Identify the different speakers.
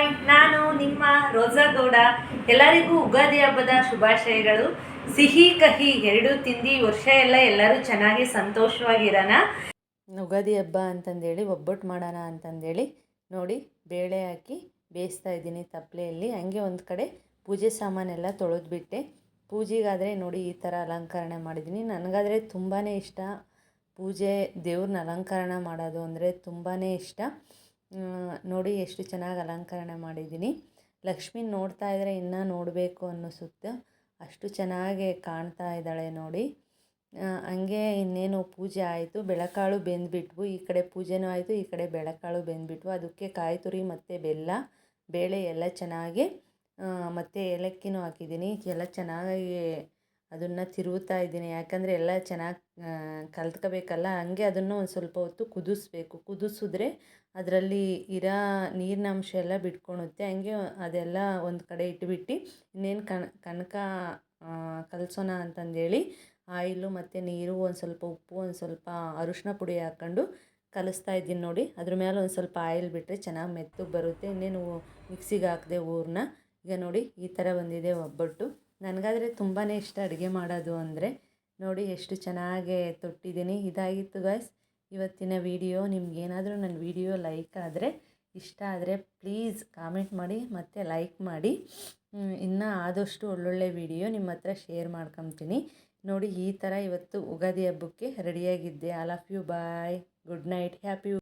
Speaker 1: Hi, ನಾನು ನಿಮ್ಮ Rosa Gowda. ಎಲ್ಲರಿಗೂ ಉಗಾದಿ ಹಬ್ಬದ ಶುಭಾಶಯಗಳು. ಸಿಹಿ ಕಹಿ ಎರಡೂ ತಿಂದು ವರ್ಷ ಎಲ್ಲರೂ ಚೆನ್ನಾಗಿ ಸಂತೋಷವಾಗಿರೋಣ.
Speaker 2: ಉಗಾದಿ ಹಬ್ಬ ಅಂತಂದೇಳಿ ಒಬ್ಬಟ್ಟು ಮಾಡೋಣ ಅಂತಂದೇಳಿ ನೋಡಿ ಬೇಳೆ ಹಾಕಿ ಬೇಯಿಸ್ತಾ ಇದ್ದೀನಿ ತಪ್ಪಲೆಯಲ್ಲಿ. ಹಂಗೆ ಒಂದು ಕಡೆ ಪೂಜೆ ಸಾಮಾನೆಲ್ಲ ತೊಳೆದ್ಬಿಟ್ಟೆ. ಪೂಜೆಗಾದರೆ ನೋಡಿ ಈ ಥರ ಅಲಂಕರಣೆ ಮಾಡಿದ್ದೀನಿ. ನನಗಾದರೆ ತುಂಬಾ ಇಷ್ಟ ಪೂಜೆ ದೇವ್ರನ್ನ ಅಲಂಕರಣ ಮಾಡೋದು ಅಂದರೆ ತುಂಬಾ ಇಷ್ಟ. ನೋಡಿ ಎಷ್ಟು ಚೆನ್ನಾಗಿ ಅಲಂಕರಣೆ ಮಾಡಿದ್ದೀನಿ. ಲಕ್ಷ್ಮಿ ನೋಡ್ತಾ ಇದ್ದರೆ ಇನ್ನೂ ನೋಡಬೇಕು ಅನ್ನಿಸುತ್ತೆ, ಅಷ್ಟು ಚೆನ್ನಾಗಿ ಕಾಣ್ತಾ ಇದ್ದಾಳೆ ನೋಡಿ. ಹಂಗೆ ಇನ್ನೇನು ಪೂಜೆ ಆಯಿತು, ಬೆಳಕಾಳು ಬೆಂದುಬಿಟ್ವು. ಈ ಕಡೆ ಪೂಜೆನೂ ಆಯಿತು, ಈ ಕಡೆ ಬೆಳಕಾಳು ಬೆಂದುಬಿಟ್ವು. ಅದಕ್ಕೆ ಕಾಯಿ ತುರಿ ಮತ್ತು ಬೆಲ್ಲ, ಬೇಳೆ ಎಲ್ಲ ಚೆನ್ನಾಗಿ ಮತ್ತು ಏಲಕ್ಕಿನೂ ಹಾಕಿದ್ದೀನಿ. ಎಲ್ಲ ಚೆನ್ನಾಗಿ ಅದನ್ನು ತಿರುವುತ್ತಾ ಇದ್ದೀನಿ, ಯಾಕಂದರೆ ಎಲ್ಲ ಚೆನ್ನಾಗಿ ಕಲ್ತ್ಕೋಬೇಕಲ್ಲ. ಹಂಗೆ ಅದನ್ನು ಒಂದು ಸ್ವಲ್ಪ ಹೊತ್ತು ಕುದಿಸ್ಬೇಕು. ಕುದಿಸಿದ್ರೆ ಅದರಲ್ಲಿ ಇರೋ ನೀರಿನ ಅಂಶ ಎಲ್ಲ ಬಿಟ್ಕೊಳುತ್ತೆ. ಹಂಗೆ ಅದೆಲ್ಲ ಒಂದು ಕಡೆ ಇಟ್ಬಿಟ್ಟು ಇನ್ನೇನು ಕನಕ ಕಲಸೋಣ ಅಂತಂದೇಳಿ ಆಯಿಲು ಮತ್ತು ನೀರು, ಒಂದು ಸ್ವಲ್ಪ ಉಪ್ಪು, ಒಂದು ಸ್ವಲ್ಪ ಅರಿಶಿನ ಪುಡಿ ಹಾಕ್ಕೊಂಡು ಕಲಿಸ್ತಾ ಇದ್ದೀನಿ ನೋಡಿ. ಅದ್ರ ಮೇಲೆ ಒಂದು ಸ್ವಲ್ಪ ಆಯಿಲ್ ಬಿಟ್ಟರೆ ಚೆನ್ನಾಗಿ ಮೆತ್ತಗೆ ಬರುತ್ತೆ. ಇನ್ನೇನು ಮಿಕ್ಸಿಗೆ ಹಾಕಿದೆ ಹೂರಣ. ಈಗ ನೋಡಿ ಈ ಥರ ಬಂದಿದೆ ಒಬ್ಬಟ್ಟು. ನನಗಾದರೆ ತುಂಬಾ ಇಷ್ಟ ಅಡುಗೆ ಮಾಡೋದು ಅಂದರೆ. ನೋಡಿ ಎಷ್ಟು ಚೆನ್ನಾಗಿ ತೊಟ್ಟಿದ್ದೀನಿ. ಇದಾಗಿತ್ತು ಗಾಯ್ಸ್ ಇವತ್ತಿನ ವಿಡಿಯೋ. ನಿಮಗೇನಾದರೂ ನನ್ನ ವಿಡಿಯೋ ಲೈಕ್ ಆದರೆ, ಇಷ್ಟ ಆದರೆ ಪ್ಲೀಸ್ ಕಾಮೆಂಟ್ ಮಾಡಿ ಮತ್ತು ಲೈಕ್ ಮಾಡಿ. ಇನ್ನೂ ಆದಷ್ಟು ಒಳ್ಳೊಳ್ಳೆ ವಿಡಿಯೋ ನಿಮ್ಮ ಹತ್ರ ಶೇರ್ ಮಾಡ್ಕೊತೀನಿ ನೋಡಿ. ಈ ಥರ ಇವತ್ತು ಉಗಾದಿ ಹಬ್ಬಕ್ಕೆ ರೆಡಿಯಾಗಿದ್ದೆ. All of you bye, good night, happy